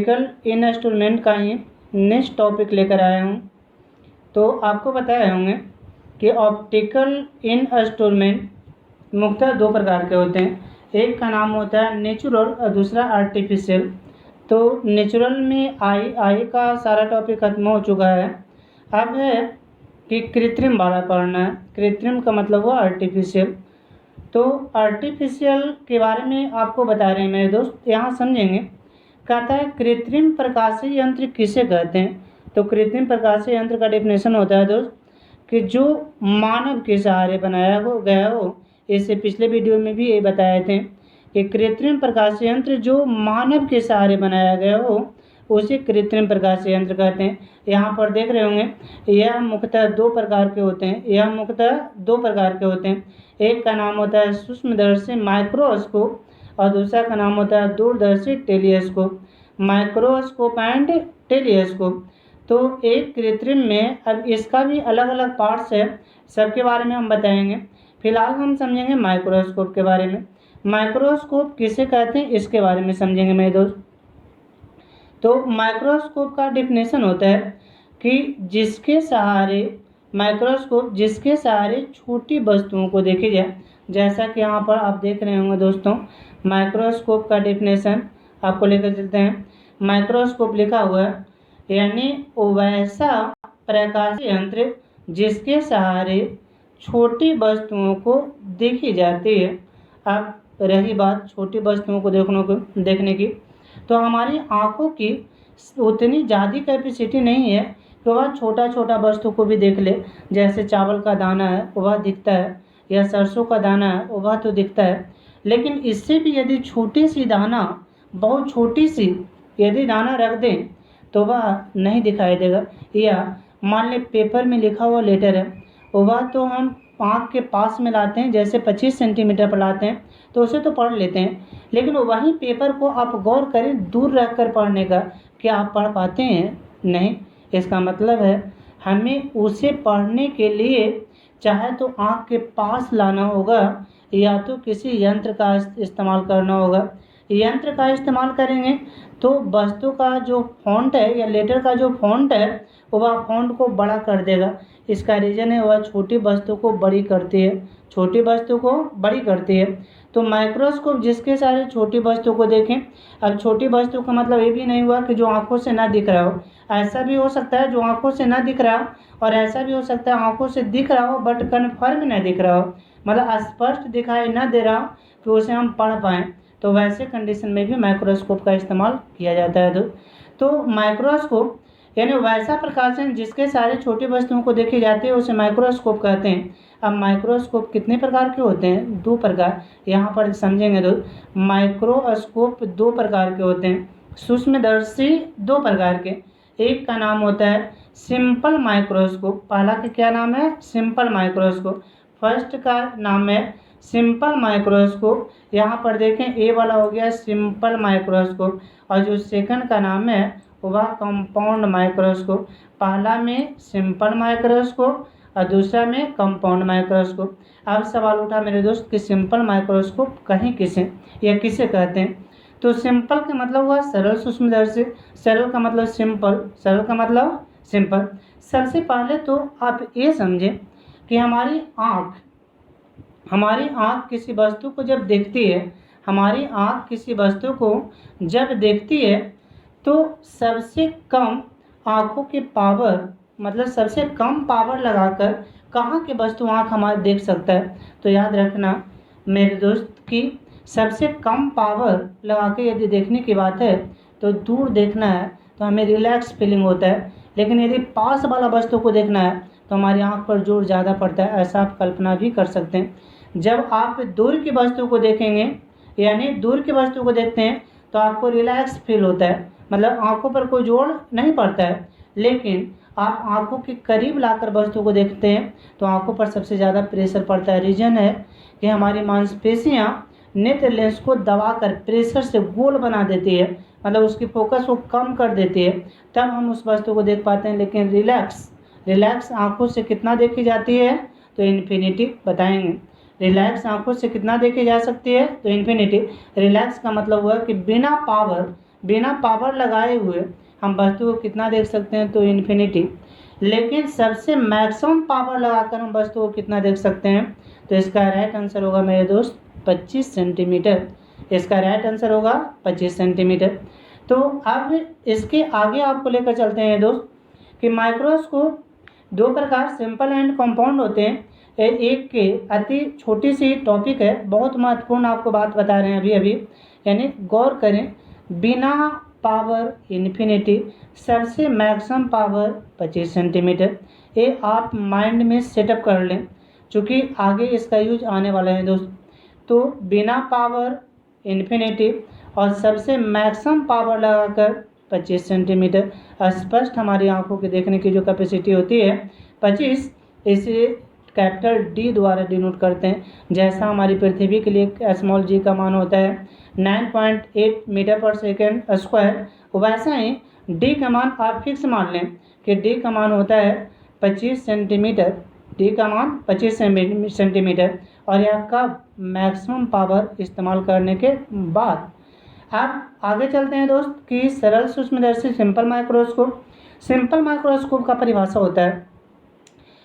Optical instrument का ही next topic लेकर आया हूँ। तो आपको बताए होंगे कि ऑप्टिकल इंस्ट्रूमेंट मुख्यतः दो प्रकार के होते हैं। एक का नाम होता है नेचुरल और दूसरा आर्टिफिशियल। तो नेचुरल में आई का सारा टॉपिक खत्म हो चुका है। अब है कि कृत्रिम वाला पढ़ना है। कृत्रिम का मतलब हुआ आर्टिफिशियल। तो आर्टिफिशियल के बारे में आपको बता रहे हैं मेरे दोस्त, यहाँ समझेंगे। कहता है कृत्रिम प्रकाशीय यंत्र किसे कहते हैं। तो कृत्रिम प्रकाशीय यंत्र का डेफिनेशन होता है दोस्त कि जो मानव के सहारे बनाया गया हो। इससे पिछले वीडियो में भी ये बताए थे कि कृत्रिम प्रकाशीय यंत्र जो मानव के सहारे बनाया गया हो उसे कृत्रिम प्रकाशीय यंत्र कहते हैं। यहाँ पर देख रहे होंगे यह मुख्यतः दो प्रकार के होते हैं। एक का नाम होता है सूक्ष्मदर्शी माइक्रोस्कोप और दूसरा का नाम होता है दूरदर्शी टेलीस्कोप। Microscope and telescope. तो एक कृत्रिम में अब इसका भी अलग अलग पार्ट्स है, सबके बारे में हम बताएंगे। फिलहाल हम समझेंगे माइक्रोस्कोप के बारे में। माइक्रोस्कोप किसे कहते हैं इसके बारे में समझेंगे मेरे दोस्त। तो माइक्रोस्कोप का डेफिनेशन होता है कि जिसके सहारे छोटी वस्तुओं को देखी जाए। जैसा कि यहाँ पर आप देख रहे होंगे दोस्तों, माइक्रोस्कोप का डेफिनेशन आपको लेकर चलते हैं। माइक्रोस्कोप लिखा हुआ है यानी वैसा प्रकाशीय यंत्र जिसके सहारे छोटी वस्तुओं को देखी जाती है। अब रही बात छोटी वस्तुओं को देखने की, तो हमारी आँखों की उतनी ज़्यादा कैपेसिटी नहीं है कि वह छोटा छोटा वस्तु को भी देख ले। जैसे चावल का दाना है वह दिखता है, या सरसों का दाना है वह तो दिखता है, लेकिन इससे भी यदि छोटी सी दाना, बहुत छोटी सी यदि दाना रख दें तो वह नहीं दिखाई देगा। या मान लें पेपर में लिखा हुआ लेटर है, वह तो हम आँख के पास में लाते हैं, जैसे 25 सेंटीमीटर पर लाते हैं तो उसे तो पढ़ लेते हैं, लेकिन वहीं पेपर को आप गौर करें दूर रख कर पढ़ने का, क्या आप पढ़ पाते हैं? नहीं। इसका मतलब है हमें उसे पढ़ने के लिए चाहे तो आँख के पास लाना होगा या तो किसी यंत्र का इस्तेमाल करना होगा। यंत्र का इस्तेमाल करेंगे तो वस्तु का जो फॉन्ट है या लेटर का जो फॉन्ट है वह फॉन्ट को बड़ा कर देगा। इसका रीज़न है वह छोटी वस्तु को बड़ी करती है। तो माइक्रोस्कोप जिसके सारे छोटी वस्तु को देखें। अब छोटी वस्तु का मतलब ये भी नहीं हुआ कि जो आंखों से ना दिख रहा हो। ऐसा भी हो सकता है जो आंखों से ना दिख रहा हो, और ऐसा भी हो सकता है आंखों से दिख रहा हो बट कन्फर्म ना दिख रहा हो, मतलब स्पष्ट दिखाई ना दे रहा हो कि उसे हम पढ़ पाएँ। तो वैसे कंडीशन में भी माइक्रोस्कोप का इस्तेमाल किया जाता है। तो माइक्रोस्कोप यानी वैसा प्रकाशन जिसके सारे छोटी वस्तुओं को देखी जाती है उसे माइक्रोस्कोप कहते हैं। अब माइक्रोस्कोप कितने प्रकार के होते हैं? दो प्रकार। यहाँ पर समझेंगे तो माइक्रोस्कोप दो प्रकार के होते हैं। सूक्ष्मदर्शी दो प्रकार के। एक का नाम होता है सिंपल माइक्रोस्कोप। पहला का क्या नाम है? Simple microscope. फर्स्ट का नाम है सिंपल माइक्रोस्कोप। यहाँ पर देखें ए वाला हो गया सिंपल माइक्रोस्कोप, और जो सेकंड का नाम है वह कंपाउंड माइक्रोस्कोप। पहला में सिंपल माइक्रोस्कोप और दूसरा में कंपाउंड माइक्रोस्कोप। अब सवाल उठा मेरे दोस्त कि सिंपल माइक्रोस्कोप कहीं किसे कहते हैं। तो सिंपल का मतलब हुआ सरल सूक्ष्मदर्शी। सरल का मतलब सिंपल। सबसे पहले तो आप ये समझें कि हमारी आँख किसी वस्तु को जब देखती है तो सबसे कम आँखों की पावर, मतलब सबसे कम पावर लगाकर कहाँ की वस्तु आँख हमारी देख सकता है। तो याद रखना मेरे दोस्त कि सबसे कम पावर लगा के यदि देखने की बात है तो दूर देखना है तो हमें रिलैक्स फीलिंग होता है, लेकिन यदि पास वाला वस्तु को देखना है तो हमारी आँख पर जोर ज़्यादा पड़ता है। ऐसा आप कल्पना भी कर सकते हैं। जब आप दूर की वस्तु को देखेंगे यानी दूर की वस्तु को देखते हैं तो आपको रिलैक्स फील होता है, मतलब आँखों पर कोई जोर नहीं पड़ता है। लेकिन आप आँखों के करीब लाकर वस्तु को देखते हैं तो आँखों पर सबसे ज़्यादा प्रेशर पड़ता है। रीज़न है कि हमारी मांसपेशियाँ नेत्र लेंस को दबाकर प्रेशर से गोल बना देती है, मतलब उसकी फोकस को कम कर देती है, तब हम उस वस्तु को देख पाते हैं। लेकिन रिलैक्स आँखों से कितना देखी जाती है? तो इन्फिनिटी बताएंगे। रिलैक्स आँखों से कितना देखी जा सकती है? तो इन्फिनिटी। रिलैक्स का मतलब हुआ कि बिना पावर बिना पावर लगाए हुए हम वस्तु को कितना देख सकते हैं, तो इन्फिनिटी। लेकिन सबसे मैक्सिमम पावर लगाकर हम वस्तु को कितना देख सकते हैं, तो इसका राइट आंसर होगा मेरे दोस्त 25 सेंटीमीटर। इसका राइट आंसर होगा 25 सेंटीमीटर। तो अब इसके आगे आपको लेकर चलते हैं दोस्त कि माइक्रोस्कोप दो प्रकार सिंपल एंड कंपाउंड होते हैं। एक के अति छोटी सी टॉपिक है, बहुत महत्वपूर्ण आपको बात बता रहे हैं अभी अभी, यानी गौर करें। बिना पावर इन्फिनिटी, सबसे मैक्सिमम पावर 25 सेंटीमीटर। ये आप माइंड में सेटअप कर लें, चूँकि आगे इसका यूज आने वाला है दोस्त। तो बिना पावर इन्फिनिटी और सबसे मैक्सिमम पावर लगाकर 25 सेंटीमीटर। स्पष्ट हमारी आंखों के देखने की जो कैपेसिटी होती है 25, इसे कैपिटल डी द्वारा डिनोट करते हैं। जैसा हमारी पृथ्वी के लिए स्मॉल जी का मान होता है 9.8 मीटर पर सेकेंड स्क्वायर, वैसा ही डी का मान आप फिक्स मान लें कि डी का मान होता है 25 सेंटीमीटर। डी का मान 25 सेंटीमीटर और यह कब, मैक्सिमम पावर इस्तेमाल करने के बाद। अब आगे चलते हैं दोस्त कि सरल सूक्ष्मदर्शी सिंपल माइक्रोस्कोप। सिंपल माइक्रोस्कोप का परिभाषा होता है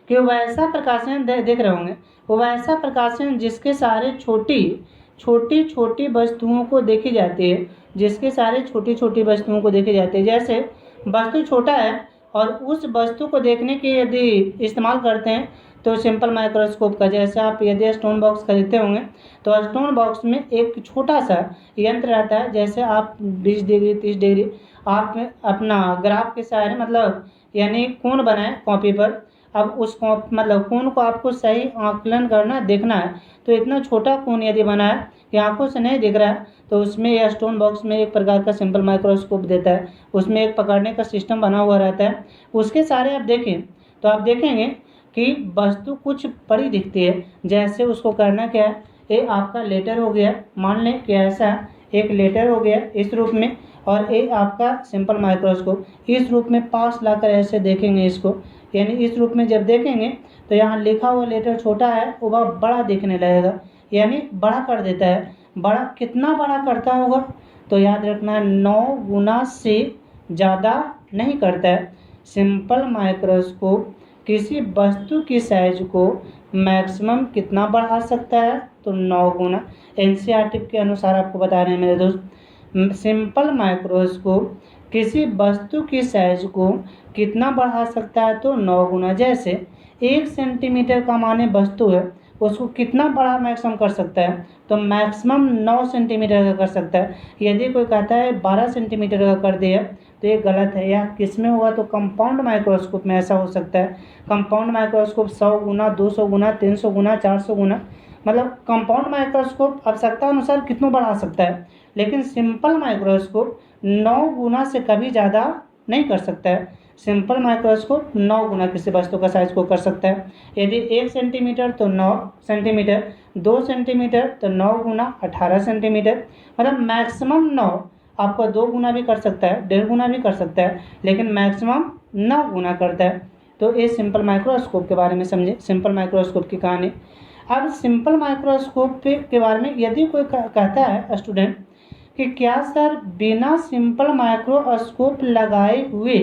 कि वैसा प्रकाशन देख रहे होंगे, वो वैसा प्रकाशन जिसके सारे छोटी छोटी वस्तुओं को देखी जाती है, जिसके सारे छोटी छोटी वस्तुओं को देखी जाती है। जैसे वस्तु छोटा है और उस वस्तु को देखने के यदि इस्तेमाल करते हैं तो सिंपल माइक्रोस्कोप का, जैसे आप यदि स्टोन बॉक्स खरीदते होंगे तो स्टोन बॉक्स में एक छोटा सा यंत्र रहता है, जैसे आप 20 डिग्री 30 डिग्री आप अपना ग्राफ के सहारे मतलब यानी कोण बनाए कॉपी पर। अब उस कोण को आपको सही आकलन करना देखना है, तो इतना छोटा कोण यदि बना है कि आंखों से नहीं दिख रहा है, तो उसमें यह स्टोन बॉक्स में एक प्रकार का सिंपल माइक्रोस्कोप देता है। उसमें एक पकड़ने का सिस्टम बना हुआ रहता है, उसके सारे आप देखें तो आप देखेंगे कि वस्तु कुछ बड़ी दिखती है। जैसे उसको करना क्या है, ये आपका लेटर हो गया, मान लें कि ऐसा एक लेटर हो गया इस रूप में, और ये आपका सिंपल माइक्रोस्कोप इस रूप में पास लाकर ऐसे देखेंगे इसको, यानी इस रूप में जब देखेंगे तो यहाँ लिखा हुआ लेटर छोटा है वह बड़ा दिखने लगेगा, यानी बड़ा कर देता है। बड़ा कितना बड़ा करता होगा, तो याद रखना 9 गुना से ज़्यादा नहीं करता है। सिंपल माइक्रोस्कोप किसी वस्तु की साइज को मैक्सिमम कितना बढ़ा सकता है, तो 9 गुना। एनसीईआरटी के अनुसार आपको बता रहे हैं मेरे दोस्त, सिंपल माइक्रोस्कोप किसी वस्तु की साइज को कितना बढ़ा सकता है, तो 9 गुना। जैसे 1 सेंटीमीटर का माने वस्तु है, उसको कितना बड़ा मैक्सिमम कर सकता है, तो मैक्सिमम 9 सेंटीमीटर का कर सकता है। यदि कोई कहता है 12 सेंटीमीटर का कर दिया तो ये गलत है। यह किस में हुआ, तो कंपाउंड माइक्रोस्कोप में ऐसा हो सकता है। कंपाउंड माइक्रोस्कोप 100 गुना 200 गुना 300 गुना 400 गुना, मतलब कंपाउंड माइक्रोस्कोप आवश्यकता अनुसार कितना बढ़ा सकता है, लेकिन सिंपल माइक्रोस्कोप 9 गुना से कभी ज़्यादा नहीं कर सकता है। सिंपल माइक्रोस्कोप 9 गुना किसी वस्तु का साइज को कर सकता है। यदि 1 सेंटीमीटर तो 9 सेंटीमीटर, 2 सेंटीमीटर तो 9 गुना 18 सेंटीमीटर, मतलब मैक्सिमम 9। आपको 2 गुना भी कर सकता है, 1.5 गुना भी कर सकता है, लेकिन मैक्सिमम 9 गुना करता है। तो ये सिंपल माइक्रोस्कोप के बारे में समझे, सिंपल माइक्रोस्कोप की कहानी। अब सिंपल माइक्रोस्कोप के बारे में यदि कोई कहता है स्टूडेंट कि क्या सर बिना सिंपल माइक्रोस्कोप लगाए हुए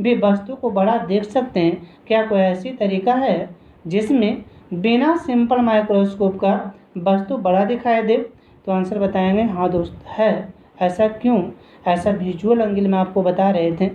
भी वस्तु को बड़ा देख सकते हैं, क्या कोई ऐसी तरीका है जिसमें बिना सिंपल माइक्रोस्कोप का वस्तु बड़ा दिखाई दे, तो आंसर बताएंगे हाँ दोस्त है। ऐसा क्यों, ऐसा विजुअल एंगल में आपको बता रहे थे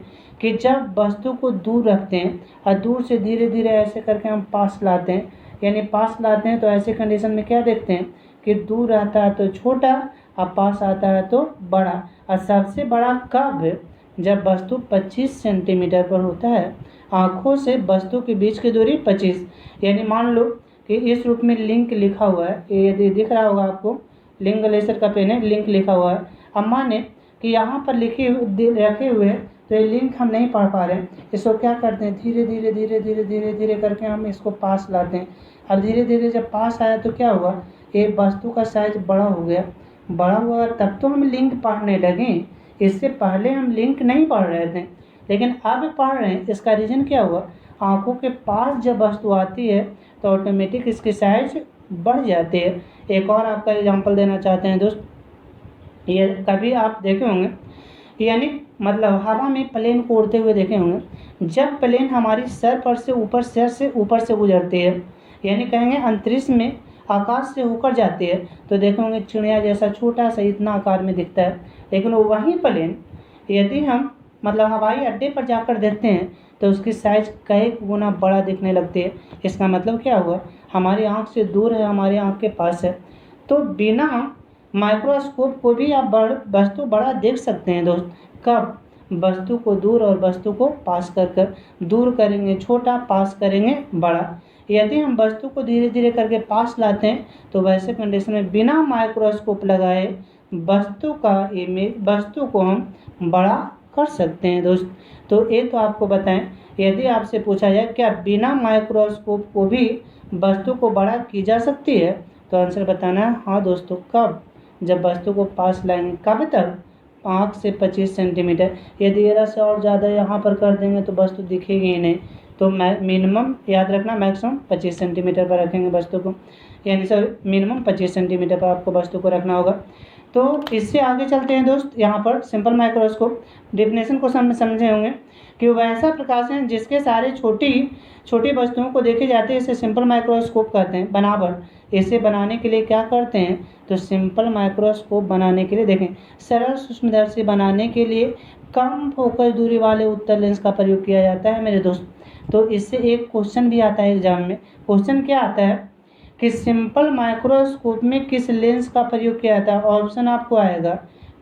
कि जब वस्तु को दूर रखते हैं और दूर से धीरे धीरे ऐसे करके हम पास लाते हैं, यानी पास लाते हैं, तो ऐसे कंडीशन में क्या देखते हैं कि दूर रहता है तो छोटा और पास आता है तो बड़ा। और सबसे बड़ा कब, जब वस्तु 25 सेंटीमीटर पर होता है। आँखों से वस्तु के बीच की दूरी 25, यानी मान लो कि इस रूप में लिंक लिखा हुआ है, ये यदि दिख रहा होगा आपको, लिंक लेसर का पेन है, लिंक लिखा हुआ है। अब माने कि यहाँ पर रखे हुए हैं तो ये लिंक हम नहीं पढ़ पा रहे हैं, इसको क्या करते हैं धीरे धीरे धीरे धीरे धीरे धीरे करके हम इसको पास लाते हैं। और धीरे धीरे जब पास आया तो क्या हुआ, ये वस्तु का साइज बड़ा हो गया। बड़ा हुआ तब तो हम लिंक पढ़ने लगे, इससे पहले हम लिंक नहीं पढ़ रहे थे, लेकिन अब पढ़ रहे हैं। इसका रीज़न क्या हुआ, आँखों के पास जब वस्तु आती है तो ऑटोमेटिक इसकी साइज बढ़ जाती है। एक और आपका एग्जांपल देना चाहते हैं दोस्त, ये कभी आप देखे होंगे, यानी मतलब हवा में प्लेन को उड़ते हुए देखे होंगे। जब प्लेन हमारी सर पर से ऊपर से गुजरती है, यानी कहेंगे अंतरिक्ष में आकाश से होकर जाती है, तो देखेंगे चिड़िया जैसा छोटा सा इतना आकार में दिखता है। लेकिन वही प्लेन यदि हम मतलब हवाई अड्डे पर जाकर देखते हैं तो उसकी साइज कई गुना बड़ा दिखने लगती है। इसका मतलब क्या हुआ, हमारी आँख से दूर है, हमारी आँख के पास है। तो बिना माइक्रोस्कोप को भी आप वस्तु बड़ा देख सकते हैं दोस्त। कब? वस्तु को दूर और वस्तु को पास कर दूर करेंगे छोटा, पास करेंगे बड़ा। यदि हम वस्तु को धीरे धीरे करके पास लाते हैं तो वैसे कंडीशन में बिना माइक्रोस्कोप लगाए वस्तु को हम बड़ा कर सकते हैं दोस्त। तो ये तो आपको बताएं, यदि आपसे पूछा जाए क्या बिना माइक्रोस्कोप को भी वस्तु को बड़ा की जा सकती है, तो आंसर बताना है हाँ दोस्तों। कब? जब वस्तु को पास लाएंगे। कब तक? 5 से 25 सेंटीमीटर। यदि जरा से और ज़्यादा यहाँ पर कर देंगे तो वस्तु दिखेगी ही नहीं। तो मिनिमम याद रखना, मैक्सिमम 25 सेंटीमीटर पर रखेंगे वस्तु को, यानी सर मिनिमम 25 सेंटीमीटर पर आपको वस्तु को रखना होगा। तो इससे आगे चलते हैं दोस्त। यहाँ पर सिंपल माइक्रोस्कोप डेफिनेशन को समझे होंगे कि वह ऐसा प्रकाश है जिसके सारे छोटी वस्तुओं को देखे जाते हैं, इसे सिंपल माइक्रोस्कोप कहते हैं। बनावट, इसे बनाने के लिए क्या करते हैं, तो सिंपल माइक्रोस्कोप बनाने के लिए देखें सरल सूक्ष्मदर्शी बनाने के लिए कम फोकस दूरी वाले उत्तल लेंस का प्रयोग किया जाता है मेरे दोस्त। तो इससे एक क्वेश्चन भी आता है एग्जाम में। क्वेश्चन क्या आता है कि सिंपल माइक्रोस्कोप में किस लेंस का प्रयोग किया जाता है। ऑप्शन आपको आएगा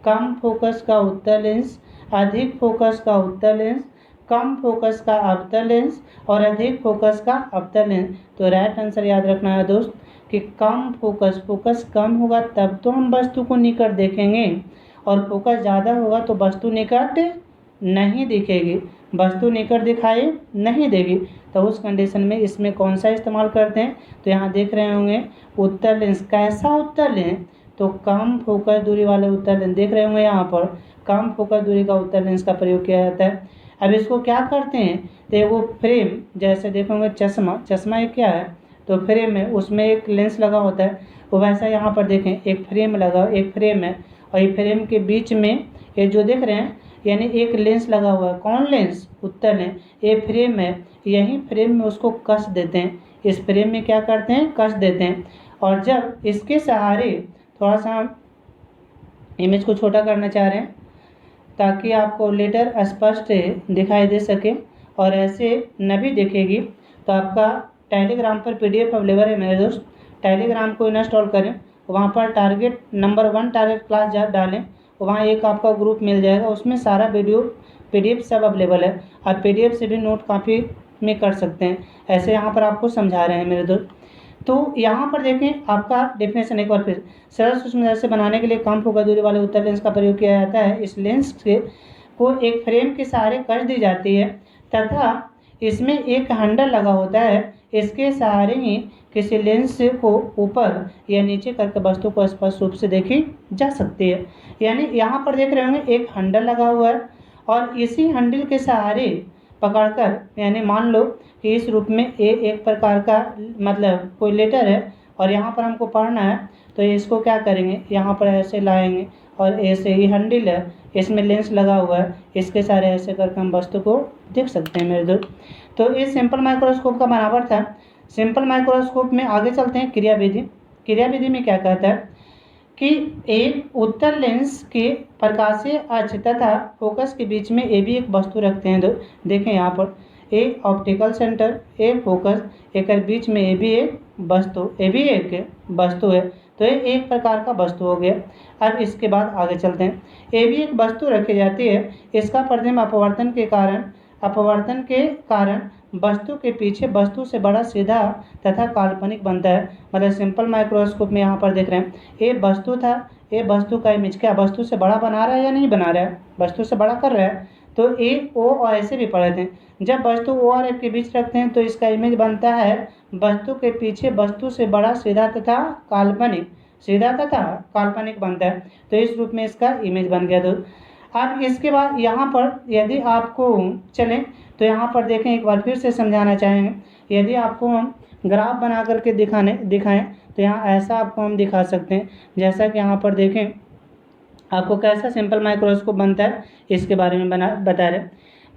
कम फोकस का उत्तल लेंस, अधिक फोकस का उत्तल लेंस, कम फोकस का अवतल लेंस और अधिक फोकस का अवतल लेंस। तो राइट आंसर याद रखना है दोस्त कि कम फोकस कम होगा तब तो हम वस्तु को निकट देखेंगे, और फोकस ज़्यादा होगा तो वस्तु निकट नहीं दिखेगी, वस्तु निकट दिखाई नहीं देगी। तो उस कंडीशन में इसमें कौन सा इस्तेमाल करते हैं, तो यहाँ देख रहे होंगे उत्तल लेंस। कैसा उत्तल लेंस, तो कम फोकस दूरी वाले उत्तल लेंस देख रहे होंगे, यहाँ पर कम फोकस दूरी का उत्तल लेंस का प्रयोग किया जाता है। अब इसको क्या करते हैं, तो वो फ्रेम जैसे देखोगे चश्मा एक क्या है, तो फ्रेम है, उसमें एक लेंस लगा होता है। वो वैसा यहाँ पर देखें एक फ्रेम है, और ये फ्रेम के बीच में ये जो देख रहे हैं यानी एक लेंस लगा हुआ है। कौन लेंस? उत्तल लेंस। ये फ्रेम है, यही फ्रेम में उसको कस देते हैं। इस फ्रेम में क्या करते हैं, कस देते हैं। और जब इसके सहारे थोड़ा सा इमेज को छोटा करना चाह रहे हैं ताकि आपको लेटर स्पष्ट दिखाई दे सके और ऐसे न भी दिखेगी, तो आपका टेलीग्राम पर PDF अवेलेबल है मेरे दोस्त। टेलीग्राम को इंस्टॉल करें, वहाँ पर टारगेट नंबर 1 टारगेट क्लास डालें, वहाँ एक आपका ग्रुप मिल जाएगा, उसमें सारा वीडियो PDF सब अवेलेबल है। आप PDF से भी नोट कॉपी में कर सकते हैं। ऐसे यहाँ पर आपको समझा रहे हैं मेरे दोस्त। तो यहाँ पर देखें आपका डेफिनेशन एक बार फिर, सरल सूक्ष्मदर्शी बनाने के लिए कम फोकस दूरी वाले उत्तल लेंस का प्रयोग किया जाता है। इस लेंस को एक फ्रेम के सहारे कस दी जाती है तथा इसमें एक हैंडल लगा होता है। इसके सहारे ही किसी लेंस को ऊपर या नीचे करके वस्तु को स्पष्ट रूप से देखी जा सकती है। यानी यहाँ पर देख रहे होंगे एक हैंडल लगा हुआ है, और इसी हैंडल के सहारे पकड़कर, यानी मान लो कि इस रूप में एक प्रकार का मतलब कोई लेटर है और यहाँ पर हमको पढ़ना है, तो इसको क्या करेंगे, यहाँ पर ऐसे लाएंगे और ऐसे ही हैंडल है, इसमें लेंस लगा हुआ है, इसके सारे ऐसे करके हम वस्तु को देख सकते हैं मेरे दोस्त। तो इस सिंपल माइक्रोस्कोप का बनावट था। सिंपल माइक्रोस्कोप में आगे चलते हैं क्रियाविधि में क्या कहता है कि एक उत्तल लेंस के प्रकाशीय अक्ष तथा फोकस के बीच में ये भी एक वस्तु रखते हैं। देखें यहाँ पर ए ऑप्टिकल सेंटर, ए फोकस, एक बीच में ये भी एक वस्तु है। तो ये एक प्रकार का वस्तु हो गया। अब इसके बाद आगे चलते हैं। ये भी एक वस्तु रखी जाती है, इसका प्रतिबिंब अपवर्तन के कारण वस्तु के पीछे वस्तु से बड़ा सीधा तथा काल्पनिक बनता है। मतलब सिंपल माइक्रोस्कोप में यहाँ पर देख रहे हैं ये वस्तु था, ये वस्तु का इमेज क्या वस्तु से बड़ा बना रहा है या नहीं बना रहा है, वस्तु से बड़ा कर रहा है। तो ए ओ और ऐसे भी पढ़े थे। जब वस्तु ओ और एफ के बीच रखते हैं तो इसका इमेज बनता है वस्तु के पीछे वस्तु से बड़ा सीधा तथा काल्पनिक बनता है। तो इस रूप में इसका इमेज बन गया। तो अब इसके बाद यहाँ पर यदि आपको चलें तो यहाँ पर देखें, एक बार फिर से समझाना चाहेंगे। यदि आपको हम ग्राफ बना करके दिखाएं तो यहाँ ऐसा आपको हम दिखा सकते हैं। जैसा कि यहाँ पर देखें आपको कैसा सिंपल माइक्रोस्कोप बनता है इसके बारे में बता रहे।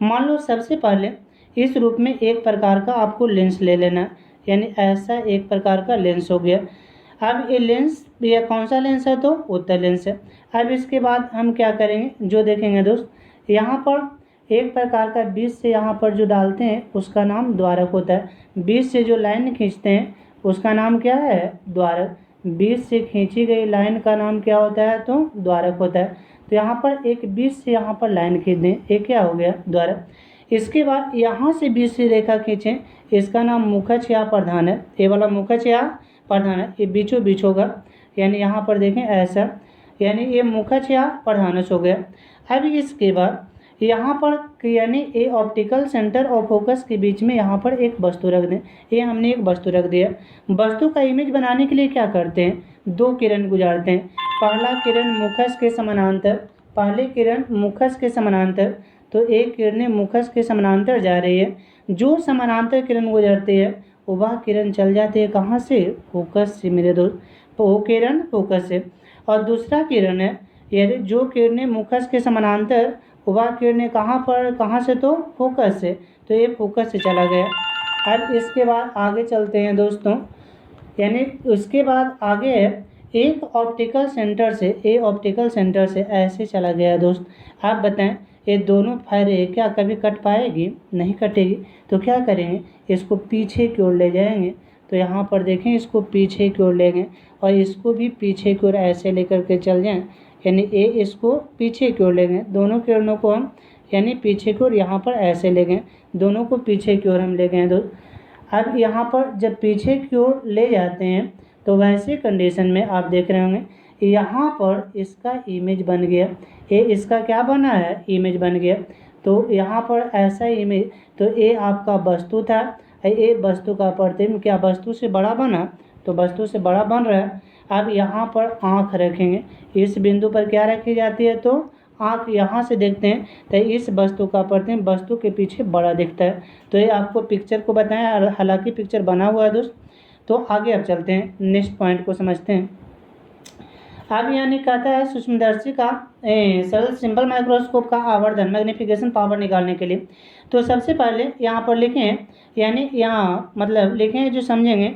मान लो सबसे पहले इस रूप में एक प्रकार का आपको लेंस ले लेना, यानी ऐसा एक प्रकार का लेंस हो गया। अब ये लेंस, ये कौन सा लेंस है? तो उत्तल लेंस है। अब इसके बाद हम क्या करेंगे, जो देखेंगे दोस्त, यहाँ पर एक प्रकार का बीच से यहाँ पर जो डालते हैं उसका नाम द्वारक होता है। बीच से जो लाइन खींचते हैं उसका नाम क्या है? द्वारक। बीच से खींची गई लाइन का नाम क्या होता है? तो द्वारक होता है। तो यहाँ पर एक बीच से यहाँ पर लाइन खींच दें, ये क्या हो गया? द्वारक। इसके बाद यहाँ से बीच से रेखा खींचें, इसका नाम मुखच या प्रधान है। ये वाला मुखच या प्रधान है, ये बीचों बीच होगा, यानी यहाँ पर देखें ऐसा, यानी ये मुखच या प्रधानच हो गया। अब इसके बाद यहाँ पर यानी ए ऑप्टिकल सेंटर और फोकस के बीच में यहाँ पर एक वस्तु रख दें। ये हमने एक वस्तु रख दिया। वस्तु का इमेज बनाने के लिए क्या करते हैं? दो किरण गुजारते हैं। पहला किरण मुखस के समानांतर, पहली किरण मुखस के समानांतर, तो एक किरणें मुखस के समानांतर जा रही है। जो समानांतर किरण गुजरती है वह किरण चल जाती है कहाँ से? फोकस से मेरे दोस्त, वो किरण फोकस से। और दूसरा किरण है, यदि जो किरणें मुखस के समानांतर, वह किरणें कहाँ से? तो फोकस से, तो ये फोकस से चला गया। अब इसके बाद आगे चलते हैं दोस्तों, यानी उसके बाद आगे है एक ऑप्टिकल सेंटर से ऐसे चला गया दोस्त। आप बताएं ये दोनों फायरे क्या कभी कट पाएगी? नहीं कटेगी। तो क्या करेंगे, इसको पीछे की ओर ले जाएंगे। तो यहाँ पर देखें, इसको पीछे की ओर लेंगे और इसको भी पीछे की ओर ऐसे लेकर के चल जाएं, यानी ए इसको पीछे की ओर लेंगे। दोनों किरणों को हम यानी पीछे की ओर यहाँ पर ऐसे ले गए, दोनों को पीछे की ओर हम ले गए दोस्त। अब यहाँ पर जब पीछे की ओर ले जाते हैं तो वैसे कंडीशन में आप देख रहे होंगे यहाँ पर इसका इमेज बन गया। ये इसका क्या बना है? इमेज बन गया। तो यहाँ पर ऐसा इमेज, तो ये आपका वस्तु था, ये वस्तु का प्रतिबिंब क्या वस्तु से बड़ा बना? तो वस्तु से बड़ा बन रहा है। अब यहाँ पर आँख रखेंगे, इस बिंदु पर क्या रखी जाती है? तो आँख। यहाँ से देखते हैं तो इस वस्तु का प्रतिबिंब वस्तु के पीछे बड़ा दिखता है। तो ये आपको पिक्चर को बताएं, हालांकि पिक्चर बना हुआ है दोस्त। तो आगे अब चलते हैं, नेक्स्ट पॉइंट को समझते हैं। अब यानी कहता है सूक्ष्मदर्शी का सरल सिंपल माइक्रोस्कोप का आवर्धन मैग्निफिकेशन पावर निकालने के लिए। तो सबसे पहले यहाँ पर लिखें, यानी यहाँ मतलब लिखें जो समझेंगे।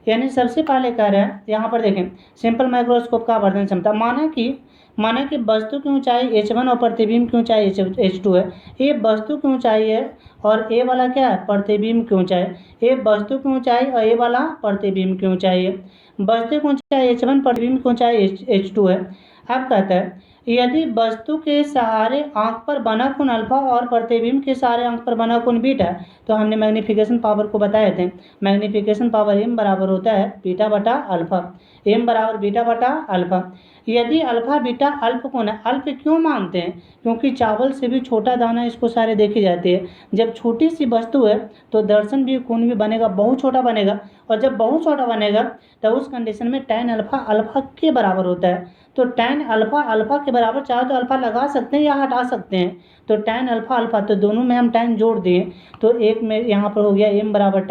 यानी सबसे पहले कह रहा है यहाँ पर देखें सिंपल माइक्रोस्कोप का आवर्धन क्षमता, माना कि वस्तु की ऊंचाई h1 और प्रतिबिंब की ऊंचाई h2 है। ये वस्तु की ऊंचाई है और ए वाला क्या है? प्रतिबिंब की ऊंचाई। ये वस्तु की ऊंचाई और ए वाला प्रतिबिंब की ऊंचाई है। वस्तु की ऊंचाई h1, प्रतिबिंब की ऊंचाई h2 है। अब कहता है यदि वस्तु के सहारे आंख पर बना कोण अल्फा और प्रतिबिंब के सहारे आंख पर बना कोण बीटा, तो हमने मैग्निफिकेशन पावर को बताए थे। मैग्निफिकेशन पावर m बराबर होता है बीटा बटा अल्फा। m बराबर बीटा बटा अल्फा। यदि अल्फा बीटा अल्प कोण है, अल्प क्यों मानते हैं? क्योंकि चावल से भी छोटा दाना इसको सारे देखी जाती है। जब छोटी सी वस्तु है तो दर्शन भी कोण भी बनेगा बहुत छोटा बनेगा, और जब बहुत छोटा बनेगा तो उस कंडीशन में tan अल्फा अल्फा के बराबर होता है। तो tan अल्फा अल्फा के बराबर, चाहे तो अल्फा लगा सकते हैं या हटा सकते हैं। तो tan अल्फा अल्फा, तो दोनों में हम tan जोड़ दिए, तो एक में यहाँ पर हो गया m बराबर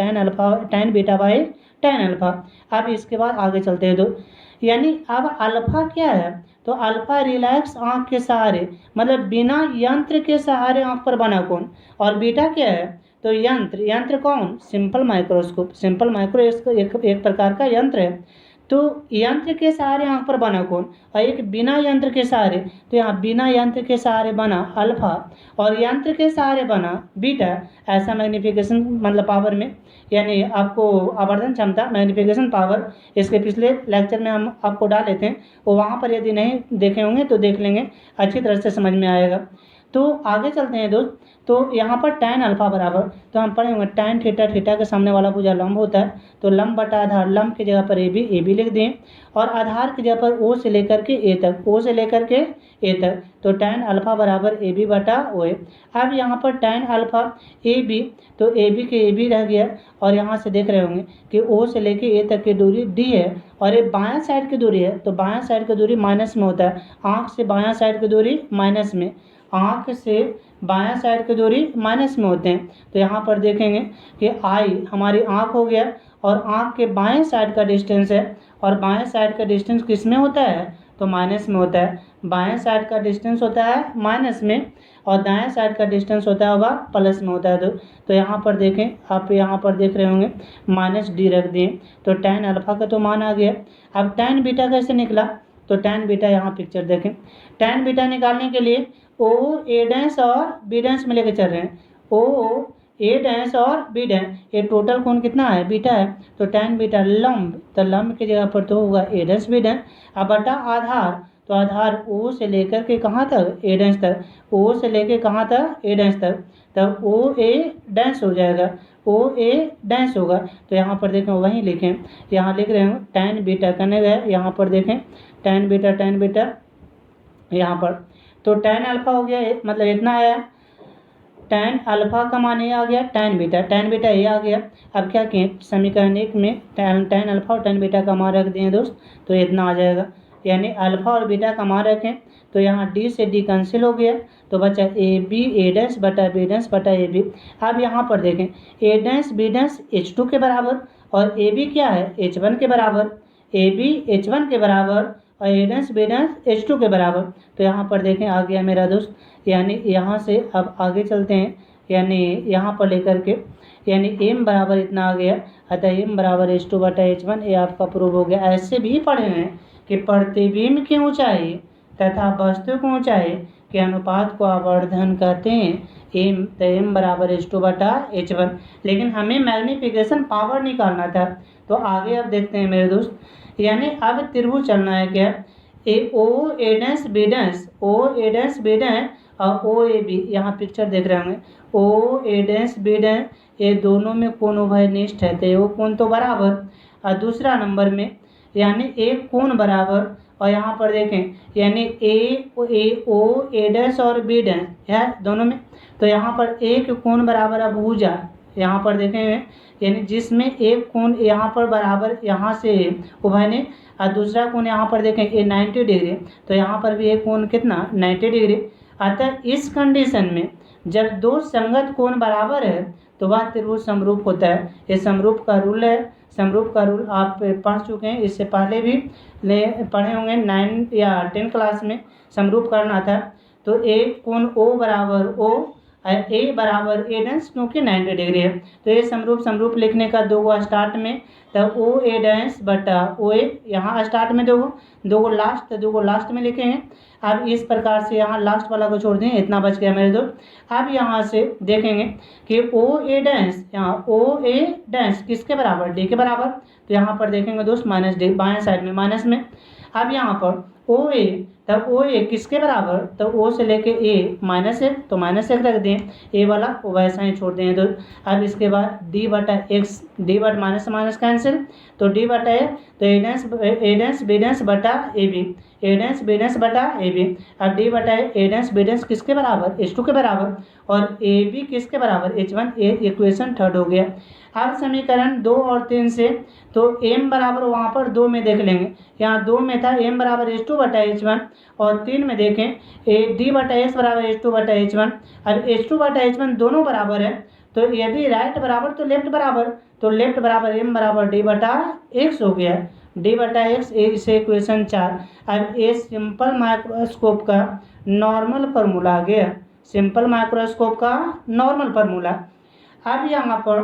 tan beta by tan alpha. अब इसके बाद आगे चलते हैं, तो यानी अब अल्फा क्या है? तो अल्फा रिलैक्स आंख के सहारे, मतलब बिना यंत्र के सहारे आंख पर बना कोण। और बीटा क्या है? तो यंत्र कौन? Simple microscope. सिंपल माइक्रो एक प्रकार का यंत्र है। तो यंत्र के सहारे आंख पर बना कोण और एक बिना यंत्र के सहारे, तो यहाँ बिना यंत्र के सहारे बना अल्फा और यंत्र के सहारे बना बीटा। ऐसा मैग्निफिकेशन मतलब पावर में, यानी आपको आवर्धन क्षमता मैग्निफिकेशन पावर इसके पिछले लेक्चर में हम आपको डाले थे, वो वहाँ पर यदि नहीं देखे होंगे तो देख लेंगे, अच्छी तरह से समझ में आएगा। तो आगे चलते हैं दोस्त। तो यहाँ पर tan अल्फा बराबर, तो हम पढ़े होंगे tan थीटा, थीटा के सामने वाला भुजा लंब होता है, तो लंब बटा आधार, लंब की जगह पर ए बी लिख दें और आधार की जगह पर O से लेकर के A तक, O से लेकर के A तक, तो tan अल्फा बराबर ए बी बटा OA। अब यहाँ पर tan अल्फा ए बी, तो ए बी के ए बी रह गया, और यहाँ से देख रहे होंगे कि O से लेके A तक की दूरी D है और ये बायां साइड की दूरी है, तो बायां साइड की दूरी माइनस में होता है, आँख से बायां साइड की दूरी माइनस में, आँख से बायां साइड की दूरी माइनस में होते हैं। तो यहाँ पर देखेंगे कि आई हमारी आँख हो गया और आँख के बाएं साइड का डिस्टेंस है, और बाएं साइड का डिस्टेंस किस में होता है? तो माइनस में होता है, बाएं साइड का डिस्टेंस होता है माइनस में और दाएं साइड का डिस्टेंस होता होगा प्लस में होता है। तो यहाँ पर देखें, आप यहाँ पर देख रहे होंगे माइनस डी रख दिए, तो tan अल्फा का तो मान आ गया। अब tan बीटा कैसे निकला, तो tan बीटा यहाँ पिक्चर देखें, tan बीटा निकालने के लिए ओ ए डैश और बी डैश में लेके चल रहे हैं, ओ ए डैश और बी डैश, ये टोटल कोण कितना है, बीटा है, तो tan बीटा लंब, तो लंब की जगह पर तो होगा ए डैश बी डैश। अब बटा आधार, तो आधार ओ से लेकर के कहाँ तक, ए डैश तक, ओ से लेके कहाँ तक, ए डैश तक, तब ओ ए डैश हो जाएगा, ओ ए डैश होगा। तो यहाँ पर देखें वहीं लिखें, यहाँ लिख रहे हैं tan बीटा करने गए, यहाँ पर देखें tan बीटा यहाँ पर, तो tan अल्फा हो गया, मतलब इतना आया, tan अल्फा का मान ये आ गया, tan बीटा ये आ गया। अब क्या किए, समीकरण 1 में tan अल्फा और tan बीटा का मान रख दिए दोस्त, तो इतना आ जाएगा, यानी अल्फा और बीटा का मान रखें तो यहाँ d से d कैंसिल हो गया, तो बचा ए बी ए डैश बटा बी डैश बटा ए बी। अब यहाँ पर देखें ए डैश बी डैश H2 के बराबर और ए बी क्या है, H1 के बराबर, ए बी H1 के बराबर और ए डैश बी डैश H2 के बराबर। तो यहाँ पर देखें आ गया मेरा दोस्त, यानी यहाँ से अब आगे चलते हैं, यानी यहाँ पर लेकर के, यानी m बराबर इतना आ गया, अतः m बराबर H2 बटा H1, ये आपका प्रूव हो गया। ऐसे भी पढ़े हैं कि प्रतिबिंब की ऊंचाई तथा वस्तु की ऊंचाई के अनुपात को आवर्धन कहते हैं, m बराबर H2 बटा H1, लेकिन हमें मैग्नीफिकेशन पावर निकालना था। तो आगे अब देखते हैं मेरे दोस्त, यानी अब त्रिभुज चलना है क्या, ओ ए डैश बी डैश, ओ ए डैश बी डैश और ओ ए बी, यहाँ पिक्चर देख रहे होंगे, ओ ए डैश बी डैश, ये दोनों में कोण उभयनिष्ठ है, तो वो कोण तो बराबर, और दूसरा नंबर में यानी एक कोण बराबर, और यहाँ पर देखें यानी ए ओ ए डैश और बी डैश है दोनों में, तो यहाँ पर एक कोण बराबर अब भुजा, यहाँ पर देखेंगे यानी जिसमें एक कोण यहाँ पर बराबर यहाँ से उभयनिष्ठ, और दूसरा कोण यहाँ पर देखें ये 90 डिग्री, तो यहाँ पर भी एक कोण कितना 90 डिग्री। अतः इस कंडीशन में जब दो संगत कोण बराबर है तो वह त्रिभुज समरूप होता है। ये समरूप का रूल है, समरूप का रूल आप पढ़ चुके हैं, इससे पहले भी पढ़े होंगे 9 या 10 क्लास में। समरूप करना था तो ए कोण ओ बराबर ओ और ए बराबर ए डैश, क्योंकि 90 डिग्री है, तो ये समरूप लिखने का दो गो स्टार्ट में, तब ओ ए डैश बटा ओ ए, यहाँ स्टार्ट में दो गो लास्ट, तो दो गो लास्ट में लिखेंगे। अब इस प्रकार से यहाँ लास्ट वाला को छोड़ दें, इतना बच गया मेरे दोस्त। अब यहाँ से देखेंगे कि ओ ए डैश, यहाँ ओ ए डैश किसके बराबर, डी के बराबर, तो यहाँ पर देखेंगे दोस्त माइनस डी, बाएं साइड में माइनस में। अब यहाँ पर ओ ए, तब ओ ए किसके बराबर, तो ओ से लेके ए -1, तो -1 रख दें, ए वाला वो वैसा ही छोड़ दें। तो अब इसके बाद डी बटा एक्स, डी बट माइनस माइनस कैंसिल, तो डी बटा ए, तो ए डैश बी डैश बटा A B, A dash B dash बटा ए बी। अब डी बटा ए डैश बी डैश किसके बराबर, H2 के बराबर, और ए बी किसके बराबर, H1, ये इक्वेशन थर्ड हो गया। अब समीकरण 2 और 3 से, तो m बराबर वहाँ पर 2 में देख लेंगे, यहाँ 2 में था m बराबर H2 बटा H1, और 3 में देखें d बटा x बराबर H2 बटा H1। अब H2 बटा H1 दोनों बराबर है, तो यदि राइट बराबर तो लेफ्ट बराबर, तो लेफ्ट बराबर m बराबर d बटा x हो गया, d बटा x, इसे इक्वेशन 4। अब ये सिंपल माइक्रोस्कोप का नॉर्मल फार्मूला आ गया, सिंपल माइक्रोस्कोप का नॉर्मल फार्मूला। अब यहाँ पर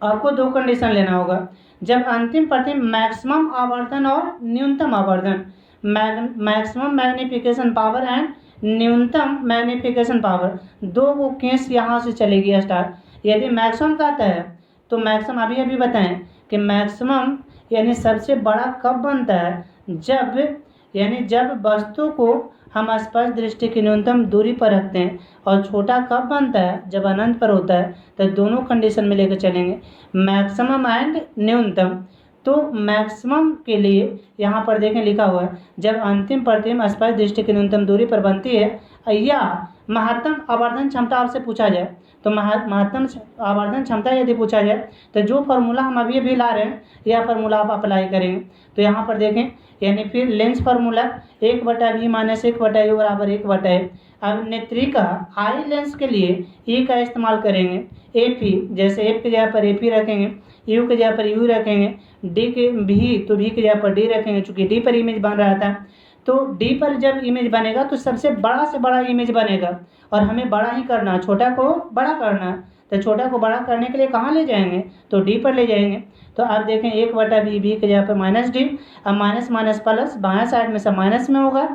आपको दो कंडीशन लेना होगा, जब अंतिम प्रतिबिंब मैक्सिमम आवर्धन और न्यूनतम आवर्धन, मैक्सिमम मैग्नीफिकेशन पावर एंड न्यूनतम मैग्नीफिकेशन पावर, दो वो केस यहाँ से चलेगी स्टार्ट। यदि मैक्सिमम कहता है तो मैक्सिमम अभी बताएं कि मैक्सिमम यानी सबसे बड़ा कब बनता है, जब वस्तु को हम स्पर्श दृष्टि की न्यूनतम दूरी पर रखते हैं, और छोटा कब बनता है, जब अनंत पर होता है। तो दोनों कंडीशन में लेकर चलेंगे, मैक्सिमम एंड न्यूनतम। तो मैक्सिमम के लिए यहाँ पर देखें लिखा हुआ है, जब अंतिम प्रतिबिंब स्पर्श दृष्टि की न्यूनतम दूरी पर बनती है या महत्तम आवर्धन क्षमता आपसे पूछा जाए, तो महत्तम आवर्धन क्षमता यदि पूछा जाए तो जो फार्मूला हम अभी ला रहे हैं यह फार्मूला आप अप्लाई करेंगे। तो यहाँ पर देखें यानी फिर lens formula 1/v minus 1/u बराबर 1/a। अब नेत्रिका आई लेंस के लिए ई का इस्तेमाल करेंगे, एपी, जैसे एफ की जगह पर एपी रखेंगे, यू की जगह पर यू रखेंगे, डी के भी तो भी की जगह पर डी रखेंगे, चूँकि डी पर इमेज बन रहा था। तो डी पर जब इमेज बनेगा तो सबसे बड़ा से बड़ा इमेज बनेगा, और हमें बड़ा ही करना है, छोटा को बड़ा करना है। तो छोटा को बड़ा करने के लिए कहाँ ले जाएंगे, तो डी पर ले जाएंगे। तो आप देखें 1/b, बी के जगह पर माइनस डी, अब माइनस माइनस प्लस, बाएं साइड में सब माइनस में होगा,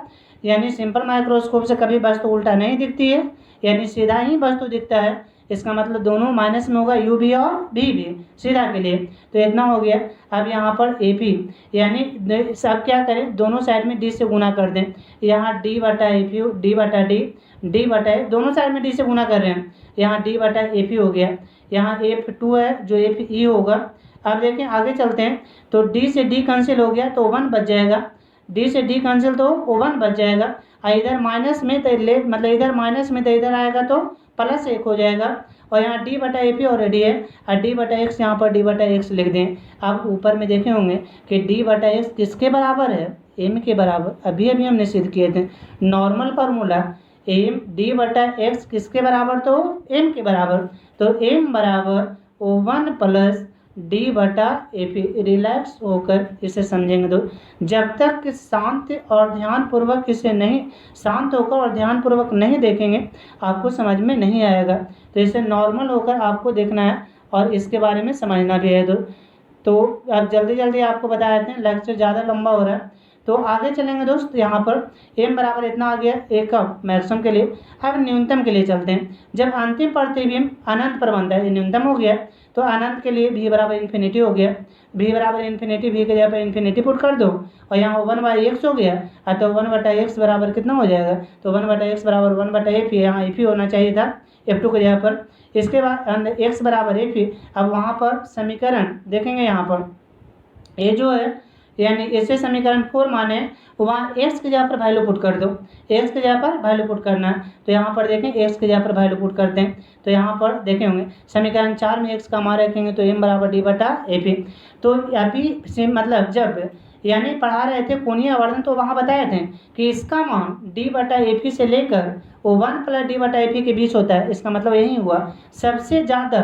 यानी सिंपल माइक्रोस्कोप से कभी वस्तु उल्टा नहीं दिखती है, यानी सीधा ही वस्तु दिखता है। इसका मतलब दोनों माइनस में होगा, यू भी और भी सीधा के लिए। तो इतना हो गया। अब यहाँ पर ए पी, यानी सब क्या करें, दोनों साइड में डी से गुना कर दें। यहाँ डी बटा ए पी, डी बटा डी, डी बटा दोनों साइड में डी से गुना कर रहे हैं, यहाँ डी बटा ए पी हो गया। यहाँ F2 है जो FE होगा। अब देखें आगे चलते हैं, तो डी से डी कैंसिल हो गया तो 1 बच जाएगा, डी से डी कैंसिल तो 1 बच जाएगा। इधर माइनस में तो मतलब इधर माइनस में तो इधर आएगा तो +1 हो जाएगा। और यहाँ डी बटा ए पी ऑलरेडी है, और डी बटा एक्स यहाँ पर डी बटा एक्स लिख दें। आप ऊपर में देखे होंगे कि डी बटा एक्स किसके बराबर है, एम के बराबर। अभी अभी हमने सिद्ध किए थे नॉर्मल फार्मूला, एम डी बटा एक्स किसके बराबर, तो एम के बराबर। तो एम बराबर 1 प्लस डी बटा ए पी। रिलैक्स होकर इसे समझेंगे तो जब तक शांत और ध्यानपूर्वक इसे नहीं, शांत होकर और ध्यानपूर्वक नहीं देखेंगे आपको समझ में नहीं आएगा। तो इसे नॉर्मल होकर आपको देखना है और इसके बारे में समझना भी है। तो अब जल्दी जल्दी आपको बता देते हैं, लेक्चर ज़्यादा लंबा हो रहा है। तो आगे चलेंगे दोस्त, यहाँ पर m बराबर इतना आ गया एक का मैक्सिमम के लिए। अब न्यूनतम के लिए चलते हैं। जब अंतिम प्रतिबिंब अनंत पर बनता है, ये न्यूनतम हो गया, तो अनंत के लिए v बराबर इन्फिनिटी हो गया। v बराबर इन्फिनिटी, v के जगह पर इन्फिनिटी पुट कर दो, और यहाँ 1/x हो गया। तो 1/x बराबर कितना हो जाएगा, तो 1/x बराबर 1/f, यहाँ f होना चाहिए था F2 की जगह पर। इसके बाद x बराबर f। अब वहाँ पर समीकरण देखेंगे, यहाँ पर ये जो है यानी इसे समीकरण 4 माने, वहाँ x की जगह पर वैल्यू पुट कर दो, x की जगह पर वैल्यू पुट करना है। तो यहाँ पर देखें x की जगह पर वैल्यू पुट करते हैं, तो यहाँ पर देखे होंगे समीकरण 4 में x का मान रखेंगे तो m बराबर डी बटा ए पी। तो अभी मतलब जब यानी पढ़ा रहे थे कोणीय आवर्धन, तो वहाँ बताए थे कि इसका मान डी बटा ए पी से लेकर 1 प्लस डी बटा ए पी के बीच होता है। इसका मतलब यही हुआ सबसे ज़्यादा,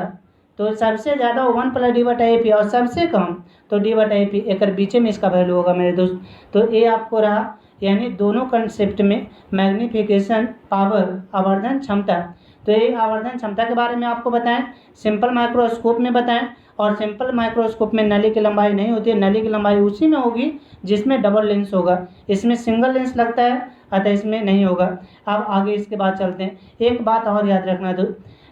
तो सबसे ज़्यादा 1 प्लस डी बटा ए पी, और सबसे कम तो डी बटा ए पी, एक बीचे में इसका वैल्यू होगा मेरे दोस्त। तो ये आपको रहा, यानी दोनों कंसेप्ट में मैग्नीफिकेशन पावर, आवर्धन क्षमता। तो ये आवर्धन क्षमता के बारे में आपको बताएं, सिंपल माइक्रोस्कोप में बताएं। और सिंपल माइक्रोस्कोप में नली की लंबाई नहीं होती है, नली की लंबाई उसी में होगी जिसमें डबल लेंस होगा, इसमें सिंगल लेंस लगता है, अतः इसमें नहीं होगा। अब आगे इसके बाद चलते हैं। एक बात और याद रखना दो,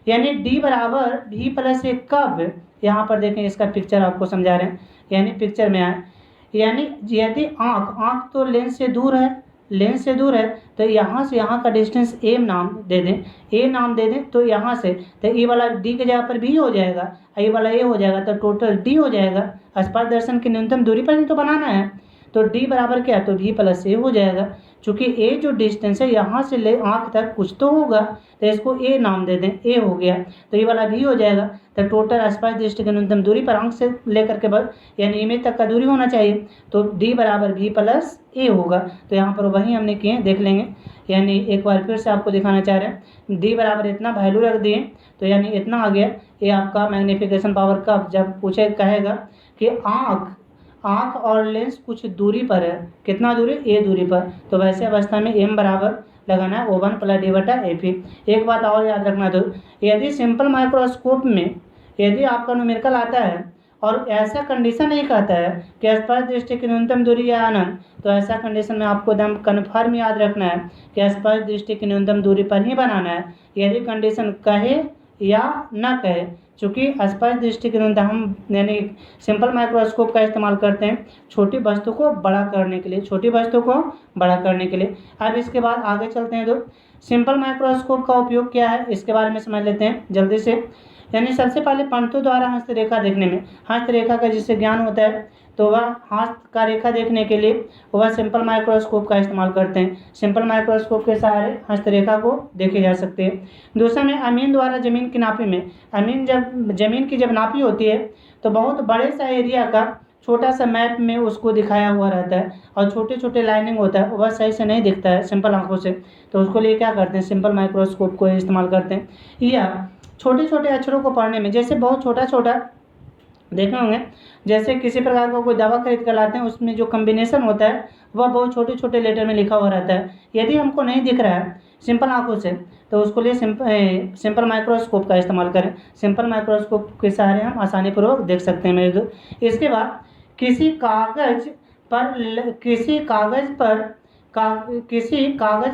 यानी d बराबर v प्लस ए कब, यहाँ पर देखें इसका पिक्चर आपको समझा रहे हैं, यानी पिक्चर में आए, यानी यदि आँख तो लेंस से दूर है, लेंस से दूर है, तो यहाँ से यहाँ का डिस्टेंस a नाम दे दें, a नाम दे दें। तो यहाँ से तो e वाला d के जगह पर b हो जाएगा, a वाला a हो जाएगा, तो टोटल d हो जाएगा। स्पर्श दर्शन की न्यूनतम दूरी पर ही तो बनाना है, तो d बराबर क्या, तो v प्लस a हो जाएगा। चूँकि a जो डिस्टेंस है यहाँ से ले आँख तक कुछ तो होगा, तो इसको a नाम दे दें, a हो गया, तो ये वाला v हो जाएगा। तो टोटल स्पर्श दृष्टि की न्यूनतम दूरी पर आँख से लेकर के बस यानी इमेज तक का दूरी होना चाहिए, तो d बराबर v प्लस a होगा। तो यहाँ पर वही हमने किए, देख लेंगे। यानी एक बार फिर से आपको दिखाना चाह रहे हैं, d बराबर इतना वैल्यू रख दिए, तो यानी इतना आ गया। ये आपका मैग्नीफिकेशन पावर कब, जब पूछे कहेगा कि आँख और लेंस कुछ दूरी पर है, कितना दूरी, a दूरी पर, तो वैसे अवस्था में m बराबर लगाना है 1 प्लस डी बटा ए पी। एक बात और याद रखना दो, यदि सिंपल माइक्रोस्कोप में यदि आपका न्यूमेरिकल आता है और ऐसा कंडीशन नहीं कहता है कि स्पर्श दृष्टि की न्यूनतम दूरी या अनंत, तो ऐसा कंडीशन में आपको एकदम कन्फर्म याद रखना है कि स्पर्श दृष्टि की न्यूनतम दूरी पर ही बनाना है। यदि कंडीशन कहे या ना कहे, चूँकि स्पर्श दृष्टि के न्यूनतम हम यानी सिंपल माइक्रोस्कोप का इस्तेमाल करते हैं छोटी वस्तु को बड़ा करने के लिए, छोटी वस्तु को बड़ा करने के लिए। अब इसके बाद आगे चलते हैं, तो सिंपल माइक्रोस्कोप का उपयोग क्या है इसके बारे में समझ लेते हैं जल्दी से। यानी सबसे पहले पंक्तों द्वारा हस्तरेखा देखने में, हस्तरेखा का जिससे ज्ञान होता है, तो वह हस्त का रेखा देखने के लिए वह सिंपल माइक्रोस्कोप का इस्तेमाल करते हैं। सिंपल माइक्रोस्कोप के सहारे हस्तरेखा को देखे जा सकते हैं। दूसरा में अमीन द्वारा जमीन की नापी में, अमीन जब जमीन की जब नापी होती है तो बहुत बड़े सा एरिया का छोटा सा मैप में उसको दिखाया हुआ रहता है, और छोटे छोटे लाइनिंग होता है, वह सही से नहीं दिखता है सिंपल आंखों से, तो उसको लिए क्या करते हैं, सिंपल माइक्रोस्कोप को इस्तेमाल करते हैं। या छोटे छोटे अक्षरों को पढ़ने में, जैसे बहुत छोटा छोटा देखे होंगे। जैसे किसी प्रकार का कोई दवा खरीद कर लाते हैं, उसमें जो कॉम्बिनेशन होता है वह बहुत छोटे छोटे लेटर में लिखा हुआ रहता है। यदि हमको नहीं दिख रहा है सिंपल आंखों से, तो उसके लिए सिंपल माइक्रोस्कोप का इस्तेमाल करें। सिंपल माइक्रोस्कोप के सहारे हम आसानी पूर्वक देख सकते हैं मेरे दोस्त। इसके बाद किसी कागज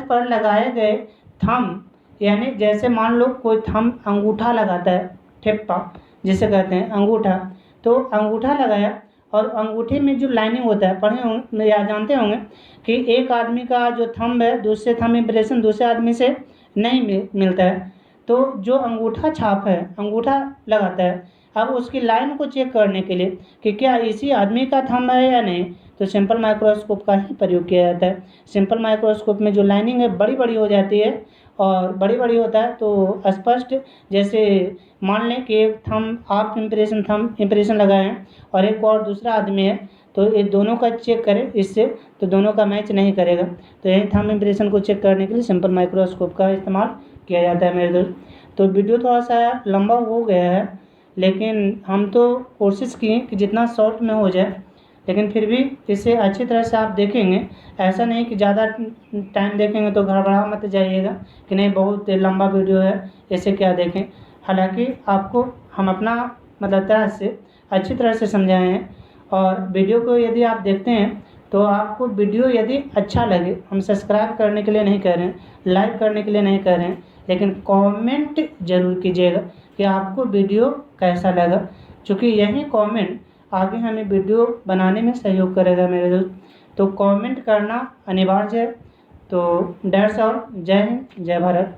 पर लगाए गए थंब, यानी जैसे मान लो कोई थंब अंगूठा लगाता है, ठेप्पा जिसे कहते हैं अंगूठा, तो अंगूठा लगाया और अंगूठे में जो लाइनिंग होता है, पढ़े होंगे या जानते होंगे कि एक आदमी का जो थंब है दूसरे थंब इम्प्रेशन दूसरे आदमी से नहीं मिलता है। तो जो अंगूठा छाप है, अंगूठा लगाता है, अब उसकी लाइन को चेक करने के लिए कि क्या इसी आदमी का थंब है या नहीं, तो सिंपल माइक्रोस्कोप का ही प्रयोग किया जाता है। सिंपल माइक्रोस्कोप में जो लाइनिंग है बड़ी बड़ी हो जाती है और बड़ी बड़ी होता है तो स्पष्ट, जैसे मान लें कि एक थंब आप थंब इम्प्रेशन लगाए हैं और एक और दूसरा आदमी है, तो ये दोनों का चेक करें इससे, तो दोनों का मैच नहीं करेगा। तो यही थंब इम्प्रेशन को चेक करने के लिए सिंपल माइक्रोस्कोप का इस्तेमाल किया जाता है मेरे दोस्त। तो वीडियो थोड़ा सा लंबा हो गया है, लेकिन हम तो कोशिश किए कि जितना शॉर्ट में हो जाए, लेकिन फिर भी इसे अच्छी तरह से आप देखेंगे। ऐसा नहीं कि ज़्यादा टाइम देखेंगे तो गड़बड़ा मत जाइएगा कि नहीं बहुत लंबा वीडियो है इसे क्या देखें। हालांकि आपको हम अपना मतलब तरह से अच्छी तरह से समझाए हैं। और वीडियो को यदि आप देखते हैं तो आपको वीडियो यदि अच्छा लगे, हम सब्सक्राइब करने के लिए नहीं कह रहे हैं, लाइक करने के लिए नहीं कह रहे हैं, लेकिन कमेंट जरूर कीजिएगा कि आपको वीडियो कैसा लगा, क्योंकि यही कमेंट आगे हमें वीडियो बनाने में सहयोग करेगा मेरे दोस्त। तो कमेंट करना अनिवार्य है। तो डेट्स ऑल। जय हिंद, जय भारत।